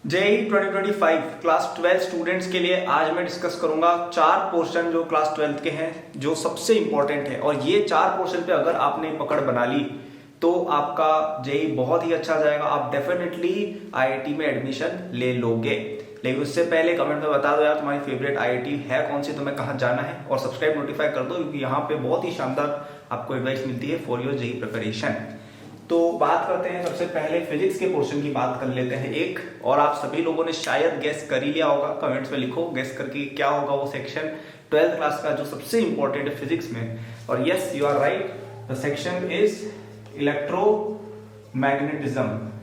JEE 2025 class 12 students के लिए आज मैं डिस्कस करूंगा 4 पोर्शन जो क्लास 12 के हैं जो सबसे इंपॉर्टेंट है। और ये 4 पोर्शन पे अगर आपने पकड़ बना ली तो आपका जेई बहुत ही अच्छा जाएगा। आप डेफिनेटली आईआईटी में एडमिशन ले लोगे। लेकिन उससे पहले कमेंट में बता दो यार तुम्हारी फेवरेट आईआईटी है कौन सी, तुम्हें कहाँ जाना है, और सब्सक्राइब नोटिफाई कर दो क्योंकि यहाँ पे बहुत ही शानदार आपको एडवाइस मिलती है फॉर योर जेई प्रिपरेशन। तो बात करते हैं, सबसे पहले फिजिक्स के पोर्शन की बात कर लेते हैं एक। और आप सभी लोगों ने शायद गेस कर ही लिया होगा, कमेंट्स में लिखो गेस करके क्या होगा वो सेक्शन 12th क्लास का जो सबसे इंपॉर्टेंट है फिजिक्स में। और yes you are right, the section is electromagnetism.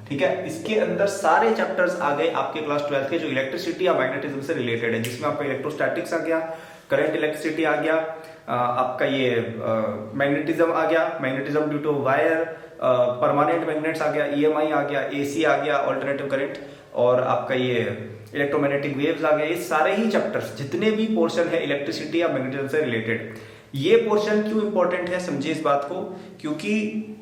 ठीक है, इसके अंदर सारे चैप्टर्स आ गए आपके क्लास 12th के जो इलेक्ट्रिसिटी या मैग्नेटिज्म से रिलेटेड है, जिसमें आपका इलेक्ट्रोस्टैटिक्स आ गया, करंट इलेक्ट्रिसिटी आ गया, आपका ये मैग्नेटिज्म आ गया, magnetism due to wire, permanent magnets आ गया, ईएमआई आ गया, एसी आ गया, ऑल्टरनेटिव करंट, और आपका ये इलेक्ट्रोमैग्नेटिक वेव्स आ गया। ये सारे ही चैप्टर्स जितने भी पोर्शन है इलेक्ट्रिसिटी या मैग्नेटिज्म से रिलेटेड, ये पोर्शन क्यों इंपॉर्टेंट है समझिए इस बात को, क्योंकि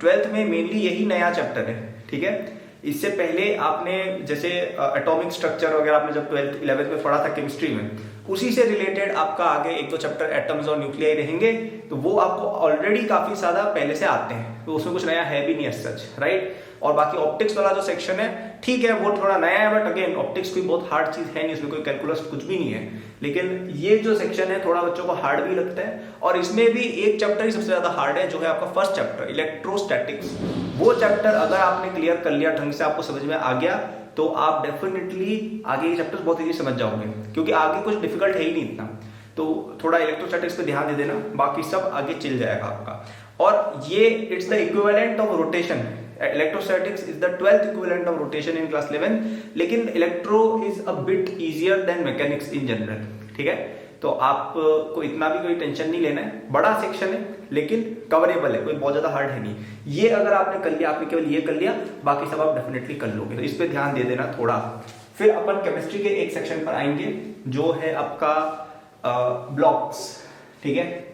12th में मेनली यही नया चैप्टर है। ठीक है, इससे पहले आपने जैसे एटॉमिक स्ट्रक्चर वगैरह आपने जब 12th 11th में पढ़ा था केमिस्ट्री में, उसी से रिलेटेड आपका आगे एक दो चैप्टर एटम्स और न्यूक्लियाई रहेंगे। तो वो आपको ऑलरेडी काफी ज्यादा पहले से आते हैं, तो उसमें कुछ नया है भी नहीं एज सच, राइट। और बाकी ऑप्टिक्स वाला जो सेक्शन है ठीक है वो थोड़ा नया है, बट अगेन ऑप्टिक्स कोई बहुत हार्ड चीज है नहीं, इसमें कोई कैलकुलस कुछ भी नहीं है। लेकिन ये जो सेक्शन है थोड़ा बच्चों को हार्ड भी लगता है, और इसमें भी एक चैप्टर ही सबसे ज्यादा हार्ड है जो है आपका फर्स्ट चैप्टर इलेक्ट्रोस्टैटिक्स। वो चैप्टर अगर आपने क्लियर कर लिया ढंग से, आपको समझ में आ गया, तो आप डेफिनेटली आगे ये चैप्टर्स बहुत इजी समझ जाओगे, क्योंकि आगे कुछ डिफिकल्ट है ही नहीं इतना। तो थोड़ा इलेक्ट्रोस्टैटिक्स पे ध्यान दे देना, बाकी सब आगे चल जाएगा आपका। और ये it's the equivalent of rotation, electrostatics is the 12th equivalent of rotation in class 11, लेकिन electro is a bit easier than mechanics in general. ठीक है, तो आपको इतना भी कोई टेंशन नहीं लेना है, बड़ा सेक्शन है लेकिन कवरेबल है, कोई बहुत ज्यादा हार्ड है नहीं। ये अगर आपने कर लिया, आपने केवल ये कर लिया, बाकी सब आप डेफिनेटली कर लोगे, तो इस पे ध्यान दे देना थोड़ा। फिर अपन केमिस्ट्री के एक सेक्शन पर आएंगे जो है आपका ब्लॉक्स। ठीक है,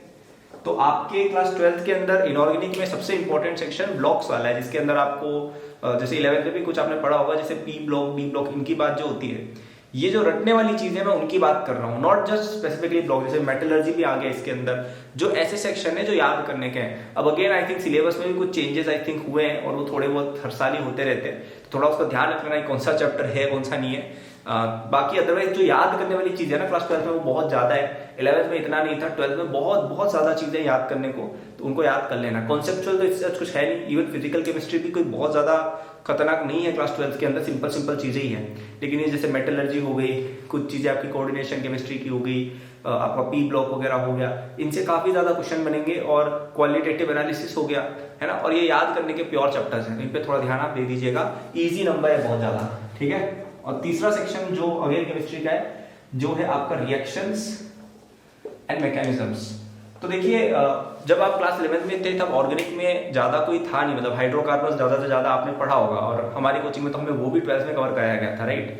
तो आपके क्लास 12th के अंदर इनऑर्गेनिक में सबसे इंपॉर्टेंट सेक्शन ब्लॉक्स वाला है, जिसके अंदर आपको जैसे 11th में भी कुछ आपने पढ़ा होगा, जैसे पी ब्लॉक, डी ब्लॉक, इनकी बात जो होती है, ये जो रटने वाली चीजें मैं उनकी बात कर रहा हूँ, नॉट जस्ट स्पेसिफिकली ब्लॉक। जैसे मेटलर्जी भी आ गया इसके अंदर, जो ऐसे सेक्शन है जो याद करने के हैं। अब अगेन आई थिंक सिलेबस में भी कुछ चेंजेस आई थिंक हुए हैं, और वो थोड़े बहुत हर साल ही होते रहते हैं, तो थोड़ा उसका ध्यान रखना कौन सा चैप्टर है कौन सा नहीं है। बाकी अदरवाइज जो याद करने वाली चीज है ना क्लास 12th में वो बहुत ज्यादा है। 11th में इतना नहीं था, 12th में बहुत बहुत ज्यादा चीजें याद करने को, तो उनको याद कर लेना। कॉन्सेप्चुअल तो इससे कुछ है नहीं, इवन फिजिकल केमिस्ट्री भी कोई बहुत ज्यादा खतरनाक नहीं है क्लास 12th के अंदर, सिंपल सिंपल चीजें ही हैं। लेकिन ये जैसे मेटलर्जी हो गई, कुछ चीजें आपकी कोऑर्डिनेशन केमिस्ट्री की हो गई, आपका पी ब्लॉक वगैरह हो गया, इनसे काफी ज्यादा क्वेश्चन बनेंगे, और क्वालिटेटिव एनालिसिस हो गया है ना। और ये याद करने के प्योर चैप्टर्स हैं, इन पे थोड़ा ध्यान आप दे दीजिएगा, इजी नंबर है बहुत ज्यादा। ठीक है, और तीसरा सेक्शन जो अगेन केमिस्ट्री का है, जो है आपका रिएक्शंस एंड मैकेनिज्म्स। तो देखिए जब आप क्लास 11th में थे तब ऑर्गेनिक में ज्यादा कोई था नहीं, मतलब हाइड्रोकार्बन ज्यादा से ज्यादा आपने पढ़ा होगा, और हमारी कोचिंग में तो हमें वो भी 12th में कवर कराया गया था, राइट।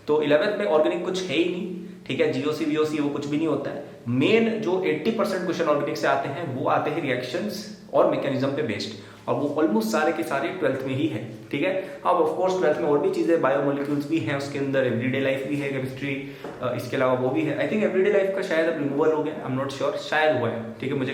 तो 11th में ऑर्गेनिक कुछ है ही नहीं। ठीक है, जीओसी वीओसी वो कुछ भी नहीं होता है। मेन जो 80% क्वेश्चन ऑर्गेनिक से आते हैं वो आते हैं रिएक्शंस और मैकेनिज्म पे बेस्ड, और वो ऑलमोस्ट सारे के सारे 12th में ही है। ठीक है, हाँ ऑफ कोर्स 12th में और भी चीजें, बायोमोलिक्यूल्स भी हैं उसके अंदर, एवरीडे लाइफ भी है केमिस्ट्री, इसके अलावा वो भी है। आई थिंक एवरीडे लाइफ का शायद अब रिमूवल हो गया, आई एम नॉट श्योर, शायद हुआ है। ठीक है, मुझे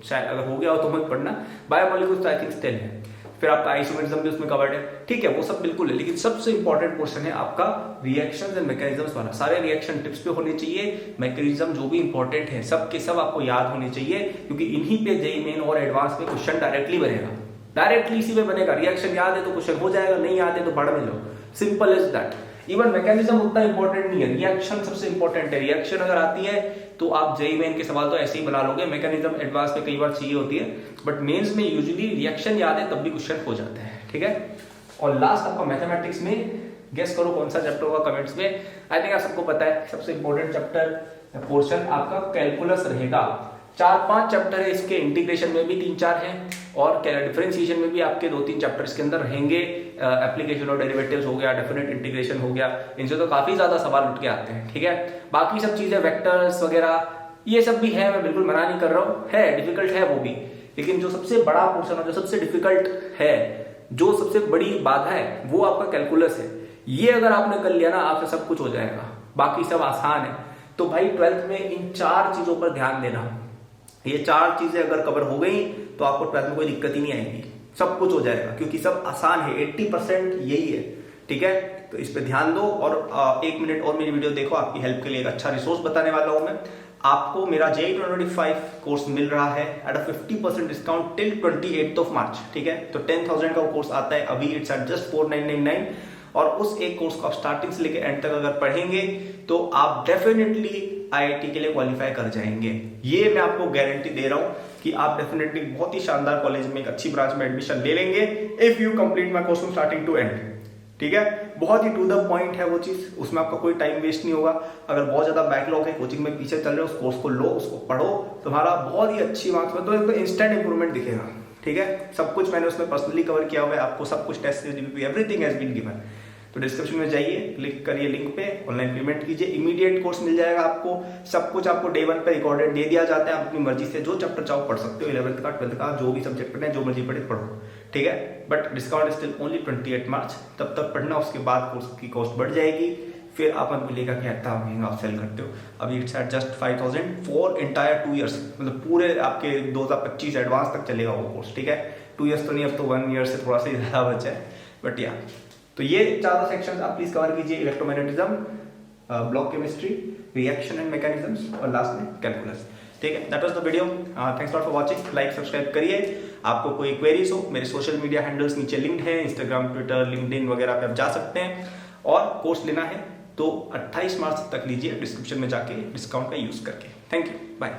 शायद अगर हो गया हो तो मत पढ़ना। बायोमोलिक्यूल्स आई थिंक स्टिल है। फिर आपका आइसोमेरिज्म भी उसमें कवर्ड है। ठीक है, वो सब बिल्कुल है, लेकिन सबसे इंपॉर्टेंट पोर्शन है आपका रिएक्शंस एंड मैकेनिज्म्स वाला। सारे रिएक्शन टिप्स पे होने चाहिए, मैकेनिज्म जो भी इंपॉर्टेंट है सब के सब आपको याद होने चाहिए, क्योंकि इन्हीं पे जेईई मेन और एडवांस में क्वेश्चन डायरेक्टली बनेगा, डायरेक्टली इसी में बनेगा। रिएक्शन याद है तो क्वेश्चन हो जाएगा, नहीं याद है तो पढ़ में लो, simple is that. Even mechanism उतना इंपॉर्टेंट नहीं है, रिएक्शन सबसे इंपॉर्टेंट है। रिएक्शन अगर आती है तो आप जेईई मेन के सवाल तो ऐसे ही बना लोगे, मैकेनिज्म एडवांस में कई बार चाहिए होती है, बट मेंस में यूजुअली रिएक्शन याद है तब भी क्वेश्चन हो जाता है। ठीक है, और लास्ट आपका मैथमेटिक्स में गेस करो कौन सा चैप्टर होगा कमेंट्स में। आई थिंक आप सबको पता है सबसे इंपॉर्टेंट चैप्टर पोर्शन आपका कैलकुलस रहेगा। 4-5 चैप्टर है इसके, इंटीग्रेशन में भी 3-4 हैं, और डिफरेंशिएशन में भी आपके 2-3 चैप्टर्स के अंदर रहेंगे। एप्लीकेशन और डेरिवेटिव्स हो गया, डेफिनेट इंटीग्रेशन हो गया, इनसे तो काफी ज्यादा सवाल उठ के आते हैं। ठीक है, बाकी सब चीजें वेक्टर्स वगैरह ये सब भी है, मैं बिल्कुल मना नहीं कर रहा हूँ, है डिफिकल्ट है वो भी, लेकिन जो सबसे बड़ा पोर्शन है, जो सबसे डिफिकल्ट है, जो सबसे बड़ी बाधा है, वो आपका कैलकुलस है। ये अगर आपने कर लिया ना, आपसे सब कुछ हो जाएगा, बाकी सब आसान है। तो भाई 12th में इन 4 चीजों पर ध्यान देना। ये 4 चीजें अगर कवर हो गई तो आपको 12th में कोई दिक्कत ही नहीं आएगी, सब कुछ हो जाएगा, क्योंकि सब आसान है, 80% यही है। ठीक है, तो इस पे ध्यान दो और 1 मिनट और मेरी वीडियो देखो, आपकी हेल्प के लिए एक अच्छा रिसोर्स बताने वाला हूं मैं। आपको मेरा JEE 2025 कोर्स मिल रहा है एट अ 50% डिस्काउंट टिल 28 मार्च। ठीक है, तो 10,000 का वो कोर्स आता है, अभी इट्स एट जस्ट 4999। और उस एक कोर्स को आप स्टार्टिंग से लेकर एंड तक अगर पढ़ेंगे तो आप डेफिनेटली IIT के लिए क्वालिफाई कर जाएंगे। ये मैं आपको गारंटी दे रहा हूं कि आप डेफिनेटली बहुत ही शानदार कॉलेज में, एक अच्छी ब्रांच में एडमिशन ले लेंगे if you complete my course from starting to end. ठीक है, बहुत ही टू द पॉइंट है वो चीज, उसमें आपका कोई टाइम वेस्ट नहीं होगा। अगर बहुत ज्यादा बैकलॉग है, कोचिंग में पीछे चल रहे हो, उस कोर्स को लो, उसको पढ़ो, तुम्हारा बहुत ही अच्छी मार्क्स में तो इंस्टेंट इंप्रूवमेंट दिखेगा। ठीक है, सब कुछ मैंने उसमें पर्सनली कवर किया हुआ है, आपको सब कुछ test everything has been given. तो डिस्क्रिप्शन में जाइए, क्लिक करिए लिंक पे, ऑनलाइन पेमेंट कीजिए, इमीडिएट कोर्स मिल जाएगा आपको। सब कुछ आपको डे 1 पे रिकॉर्डेड दे दिया जाता है, आप अपनी मर्जी से जो चैप्टर चाहो पढ़ सकते हो, 11th का 12th का जो भी सब्जेक्ट पढ़ना है, जो मर्जी पढ़ो। ठीक है, बट डिस्काउंट स्टिल ओनली 28 मार्च, तब तक पढ़ना, उसके बाद कोर्स की कॉस्ट बढ़ जाएगी, फिर आप बोलेगा कि इतना महंगा आप सेल करते हो। अभी it's at just 5000 for entire 2 years, मतलब पूरे आपके 2025 एडवांस तक चलेगा वो कोर्स। ठीक है, 2 ईयर्स तो नहीं, अब तो 1 ईयर से थोड़ा सा ज्यादा बचा है, बट या तो ये 4 सेक्शंस आप प्लीज कवर कीजिए, electromagnetism, block chemistry, reaction and mechanisms और लास्ट में कैलकुलस। ठीक है, that was the video, thanks for watching, like subscribe करिए। आपको कोई क्वेरीज हो, मेरे सोशल मीडिया हैंडल्स नीचे लिंक्ड है, इंस्टाग्राम, ट्विटर, लिंक्डइन वगैरह पे आप जा सकते हैं। और कोर्स लेना है तो 28 मार्च तक लीजिए, डिस्क्रिप्शन में जाके डिस्काउंट का यूज करके। Thank you, bye.